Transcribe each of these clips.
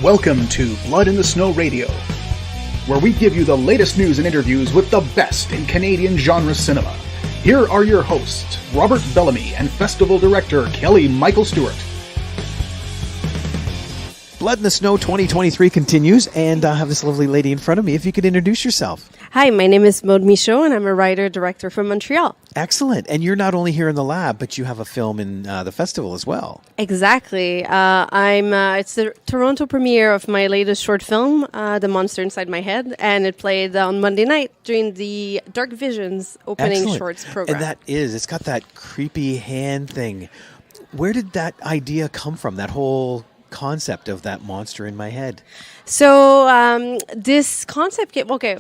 Welcome to Blood in the Snow Radio, where we give you the latest news and interviews with the best in Canadian genre cinema. Here are your hosts, Robert Bellamy and Festival Director Kelly Michael Stewart. Blood in the Snow 2023 continues, and I have this lovely lady in front of me. If you could introduce yourself. Hi, my name is Maude Michaud, and I'm a writer-director from Montreal. Excellent. And you're not only here in the lab, but you have a film in the festival as well. Exactly. It's the Toronto premiere of my latest short film, The Monster Inside My Head, and it played on Monday night during the Dark Visions opening Excellent. shorts program. And it's got that creepy hand thing. Where did that idea come from, that whole concept of that monster in my head? So this concept,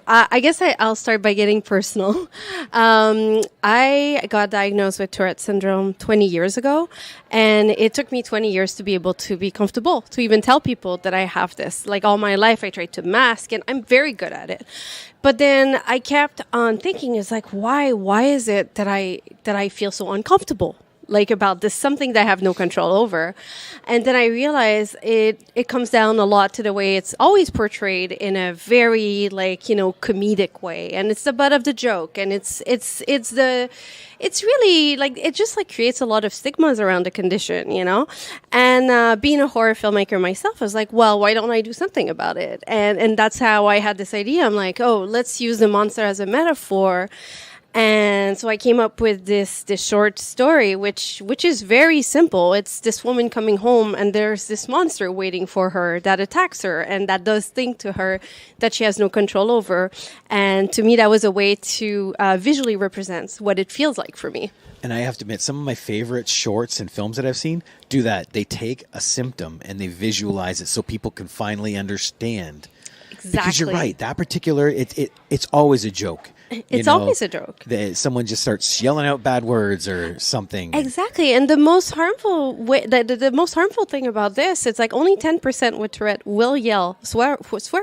I guess I'll start by getting personal. I got diagnosed with Tourette syndrome 20 years ago, and it took me 20 years to be able to be comfortable to even tell people that I have this. Like all my life, I tried to mask, and I'm very good at it. But then I kept on thinking, it's like, why is it that I feel so uncomfortable? Like about this, something that I have no control over. And then I realized it comes down a lot to the way it's always portrayed in a very comedic way. And it's the butt of the joke. And it's really like, it just like creates a lot of stigmas around the condition, you know? And being a horror filmmaker myself, I was like, well, why don't I do something about it? And that's how I had this idea. I'm like, oh, let's use the monster as a metaphor. And so I came up with this short story, which is very simple. It's this woman coming home, and there's this monster waiting for her that attacks her, and that does things to her that she has no control over. And to me, that was a way to visually represent what it feels like for me. And I have to admit, some of my favorite shorts and films that I've seen do that. They take a symptom and they visualize it so people can finally understand. Exactly. Because you're right. That particular, it's always a joke. It's always a joke. Someone just starts yelling out bad words or something. Exactly. And the most harmful the most harmful thing about this, it's like only 10% with Tourette will yell swear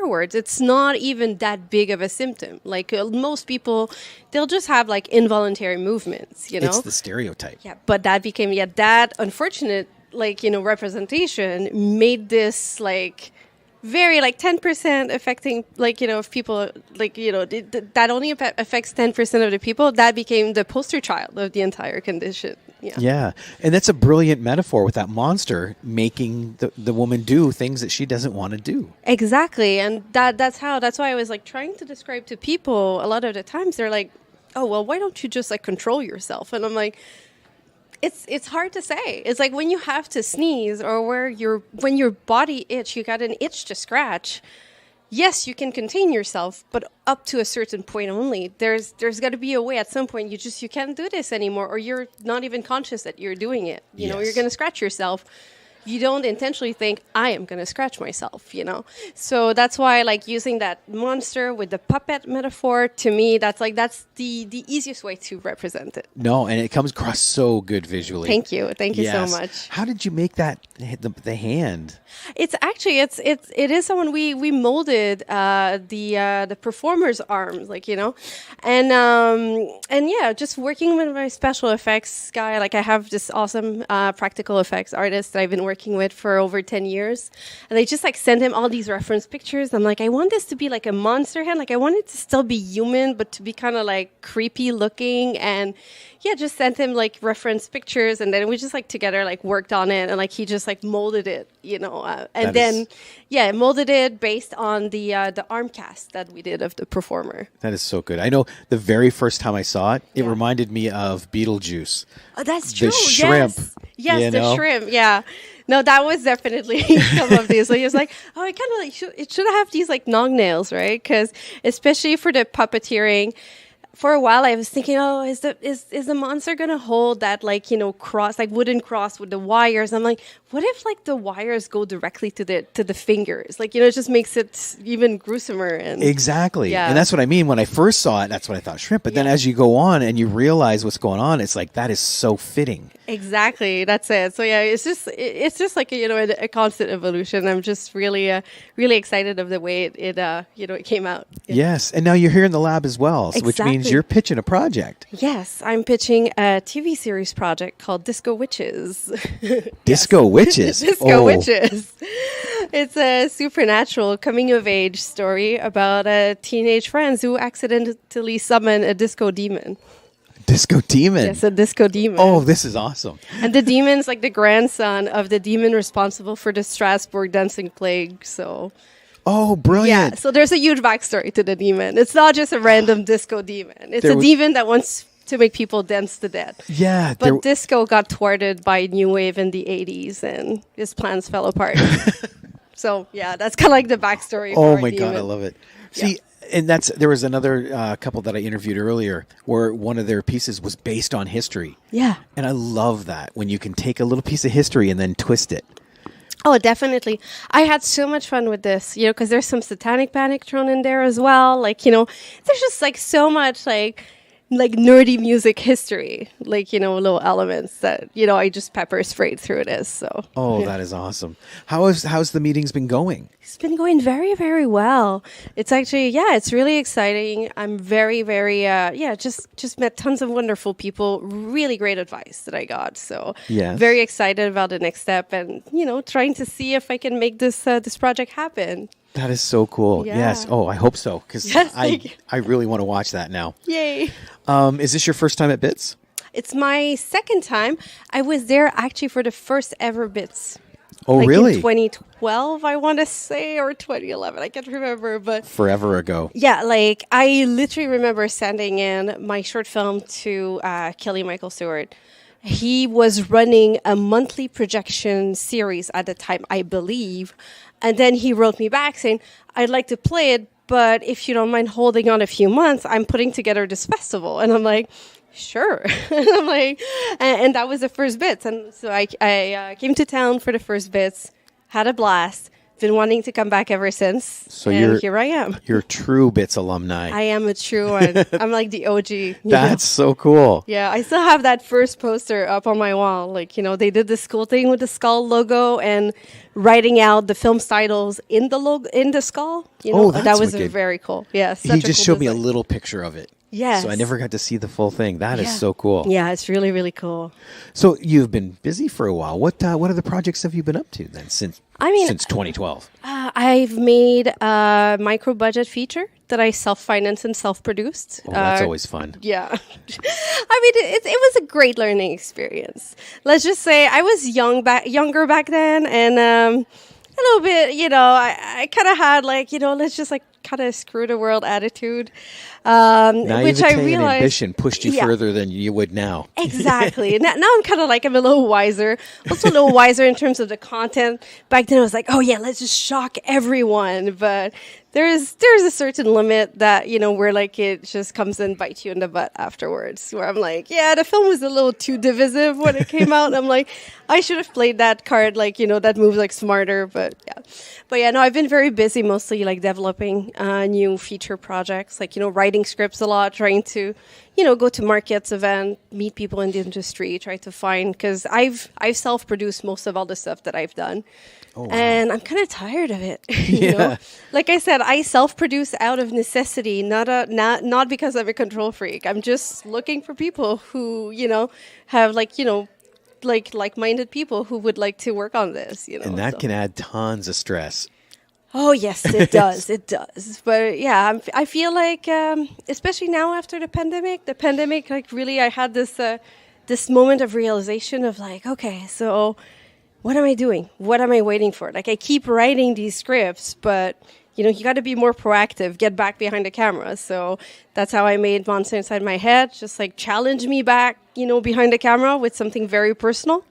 words. It's not even that big of a symptom. Like most people, they'll just have like involuntary movements, you know? It's the stereotype. Yeah, but that became, that unfortunate, representation made this very 10% affecting if people that only affects 10% of the people, that became the poster child of the entire condition. Yeah, and that's a brilliant metaphor with that monster making the woman do things that she doesn't want to do. Exactly, and that's why I was trying to describe to people a lot of the times they're like, oh well, why don't you just control yourself? And I'm like, It's hard to say. It's like when you have to sneeze or when your body itch, you got an itch to scratch. Yes, you can contain yourself, but up to a certain point only. There's got to be a way at some point you can't do this anymore, or you're not even conscious that you're doing it. You know, you're going to scratch yourself. You don't intentionally think, I am going to scratch myself, you know? So that's why using that monster with the puppet metaphor, to me, that's the easiest way to represent it. No, and it comes across so good visually. Thank you so much. How did you make that, the hand? It's actually, it is someone we molded the performer's arms, and yeah, just working with my special effects guy. I have this awesome practical effects artist that I've been working with for over 10 years, and I just send him all these reference pictures. I'm like, I want this to be a monster hand. I want it to still be human, but to be kind of creepy looking. And yeah, just sent him reference pictures, and then we just together worked on it, and he just molded it, you know, molded it based on the arm cast that we did of the performer. That is so good. I know the very first time I saw it, it reminded me of Beetlejuice. Oh, that's true. The shrimp. Yes, the shrimp. Yeah. No, that was definitely some of these. So he was like, oh, it kind of it should have these long nails, right? Because especially for the puppeteering, for a while I was thinking, oh, is the monster gonna hold that cross, wooden cross with the wires? I'm like, what if the wires go directly to the fingers? It just makes it even gruesomer. And exactly. Yeah. And that's what I mean. When I first saw it, that's what I thought, shrimp. But then as you go on and you realize what's going on, it's that is so fitting. Exactly. That's it. So yeah, it's just a constant evolution. I'm just really excited of the way it came out. Yes. And now you're here in the lab as well, which means means you're pitching a project. Yes, I'm pitching a TV series project called Disco Witches. Disco Witches? Disco Witches. It's a supernatural coming-of-age story about teenage friends who accidentally summon a disco demon. Disco demon? Yes, a disco demon. Oh, this is awesome. And the demon's like the grandson of the demon responsible for the Strasbourg dancing plague, so... Oh, brilliant. Yeah, so there's a huge backstory to the demon. It's not just a random disco demon. It's a demon that wants to make people dance to death. Yeah. But disco got thwarted by New Wave in the 80s, and his plans fell apart. So, yeah, that's kind of like the backstory. Oh, my God, I love it. See, and there was another couple that I interviewed earlier where one of their pieces was based on history. Yeah. And I love that, when you can take a little piece of history and then twist it. Oh, definitely. I had so much fun with this, because there's some satanic panic thrown in there as well. Like, there's just like so much like nerdy music history, little elements that, I just pepper sprayed through this. So. Oh, yeah. That is awesome. How's the meetings been going? It's been going very, very well. It's actually, it's really exciting. I'm very, very, just met tons of wonderful people. Really great advice that I got. So very excited about the next step and, trying to see if I can make this project happen. That is so cool. Yeah. Yes. Oh, I hope so, because I really want to watch that now. Yay. Is this your first time at BITS? It's my second time. I was there actually for the first ever BITS. Oh, really? In 2012, I want to say, or 2011. I can't remember, but... Forever ago. Yeah, I literally remember sending in my short film to Kelly Michael Stewart. He was running a monthly projection series at the time, I believe. And then he wrote me back saying, I'd like to play it, but if you don't mind holding on a few months, I'm putting together this festival. And I'm like, sure. And I'm like, and that was the first BITS. And so I came to town for the first BITS, had a blast. Been wanting to come back ever since. So here I am. You're a true BITS alumni. I am a true one. I'm like the OG. That's so cool. Yeah, I still have that first poster up on my wall. They did this cool thing with the skull logo and writing out the film's titles in the skull. That was very cool. Yeah, he just showed me a little picture of it. Yes. So I never got to see the full thing. That is so cool. Yeah, it's really, really cool. So you've been busy for a while. What other projects have you been up to then since 2012? I've made a micro-budget feature that I self-financed and self-produced. Oh, that's always fun. Yeah. It was a great learning experience. Let's just say I was younger back then, and a little bit, I kind of had let's just kind of screw the world attitude, which I realized and ambition pushed you further than you would now. Exactly. now I'm kind of I'm a little wiser. Also a little wiser in terms of the content. Back then I was like, oh yeah, let's just shock everyone. But there's a certain limit that, where it just comes and bites you in the butt afterwards, where I'm like, yeah, the film was a little too divisive when it came out. And I'm like, I should have played that card, that move smarter. But yeah, no, I've been very busy, mostly developing new feature projects, writing scripts a lot, trying to, go to markets, event, meet people in the industry, try to find, because I've self-produced most of all the stuff that I've done. Oh, wow. And I'm kind of tired of it. You know? Like I said, I self-produce out of necessity, not because I'm a control freak. I'm just looking for people who, have like-minded people who would like to work on this. And that can add tons of stress. Oh, yes, it does. It does. But yeah, I feel like, especially now after the pandemic, really I had this moment of realization of okay, so what am I doing? What am I waiting for? I keep writing these scripts, but you got to be more proactive, get back behind the camera. So that's how I made Monster Inside My Head, just challenge me back, behind the camera with something very personal.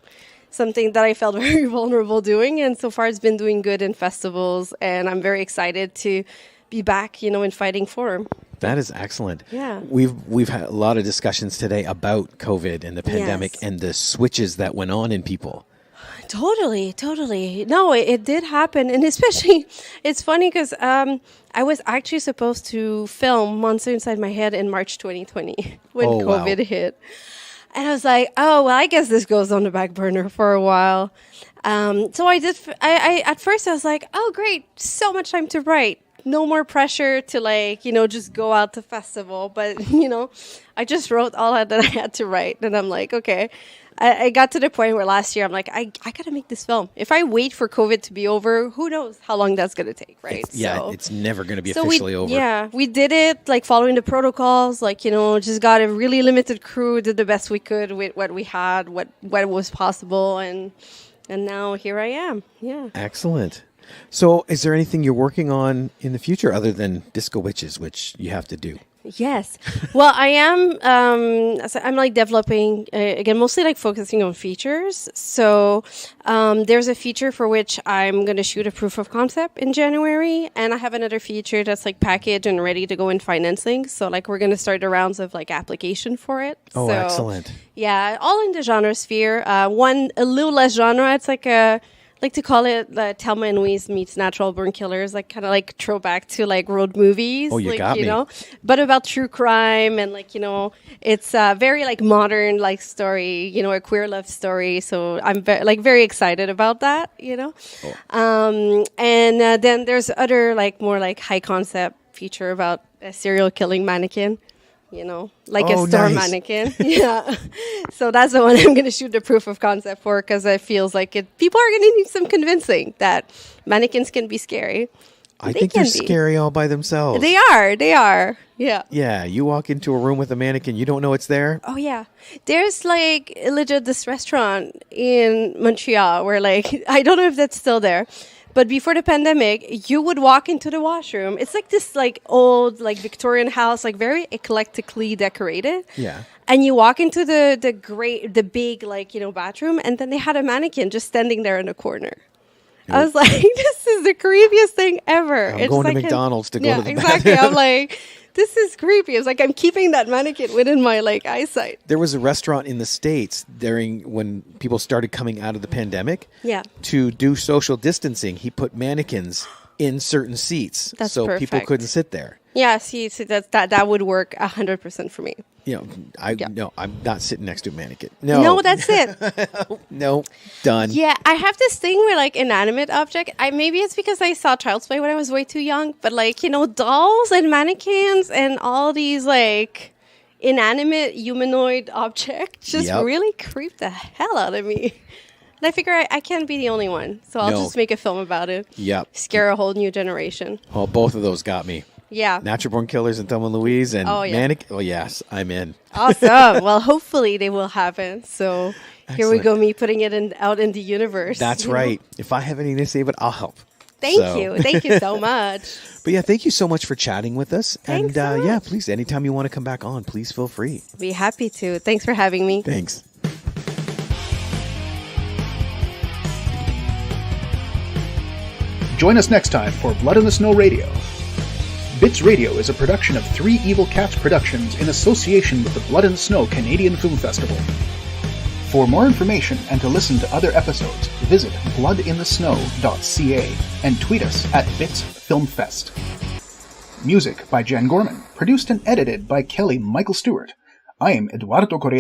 Something that I felt very vulnerable doing, and so far it's been doing good in festivals, and I'm very excited to be back, in fighting form. That is excellent. Yeah. We've had a lot of discussions today about COVID and the pandemic and the switches that went on in people. Totally. No, it did happen, and especially, it's funny because I was actually supposed to film Monster Inside My Head in March 2020 when COVID hit. And I was like, oh, well, I guess this goes on the back burner for a while. So I did. I at first I was like, oh, great, so much time to write. no more pressure to like, just go out to festival. But, I just wrote all that I had to write. And I'm like, okay. I got to the point where last year I'm like, I got to make this film. If I wait for COVID to be over, who knows how long that's going to take, right? It's never going to be officially over. Yeah, we did it like following the protocols, like, just got a really limited crew, did the best we could with what we had, what was possible. And now here I am. Yeah. Excellent. So is there anything you're working on in the future other than Disco Witches, which you have to do? Yes. Well, I am, I'm like developing, again, mostly like focusing on features. So there's a feature for which I'm going to shoot a proof of concept in January. And I have another feature that's like packaged and ready to go in financing. So like we're going to start the rounds of like application for it. Oh, so, excellent. Yeah, all in the genre sphere. One, a little less genre. It's like like to call it Thelma and Louise meets Natural Born Killers, like kind of like throwback to like road movies. Oh, you got me. But about true crime and like, it's a very like modern like story, a queer love story. So I'm very excited about that, Oh. And then there's other like more like high concept feature about a serial killing mannequin. Like a store mannequin. Yeah. So that's the one I'm going to shoot the proof of concept for because it feels like people are going to need some convincing that mannequins can be scary. I think they're scary all by themselves. They are. Yeah. Yeah. You walk into a room with a mannequin, you don't know it's there. Oh, yeah. There's like legit this restaurant in Montreal where like, I don't know if that's still there. But before the pandemic, you would walk into the washroom. It's like this like old like Victorian house, like very eclectically decorated. Yeah. And you walk into the big like, bathroom, and then they had a mannequin just standing there in the corner. Yep. I was like, this is the creepiest thing ever. I'm going to McDonald's to go to the exactly. bathroom. I'm like, this is creepy. It's like I'm keeping that mannequin within my like eyesight. There was a restaurant in the States when people started coming out of the pandemic. Yeah. To do social distancing, he put mannequins in certain seats so perfect. People couldn't sit there. Yeah, see that would work 100% for me. No, I'm not sitting next to a mannequin. No, that's it. No, done. Yeah, I have this thing where like inanimate object. Maybe it's because I saw Child's Play when I was way too young. But like dolls and mannequins and all these like inanimate humanoid objects just really creep the hell out of me. And I figure I can't be the only one, so I'll just make a film about it. Yep. Scare a whole new generation. Well, both of those got me. Yeah. Natural Born Killers and Thelma and Louise and Mannequin. Oh, yes, I'm in. Awesome. Well, hopefully they will happen. So here we go, me putting it out in the universe. That's right. If I have anything to say, but I'll help. Thank you. Thank you so much. But yeah, thank you so much for chatting with us. Thanks and yeah, please, anytime you want to come back on, please feel free. Be happy to. Thanks for having me. Thanks. Join us next time for Blood in the Snow Radio. Bits Radio is a production of Three Evil Cats Productions in association with the Blood in the Snow Canadian Film Festival. For more information and to listen to other episodes, visit bloodinthesnow.ca and tweet us at BitsFilmFest. Music by Jan Gorman, produced and edited by Kelly Michael Stewart. I am Eduardo Correa.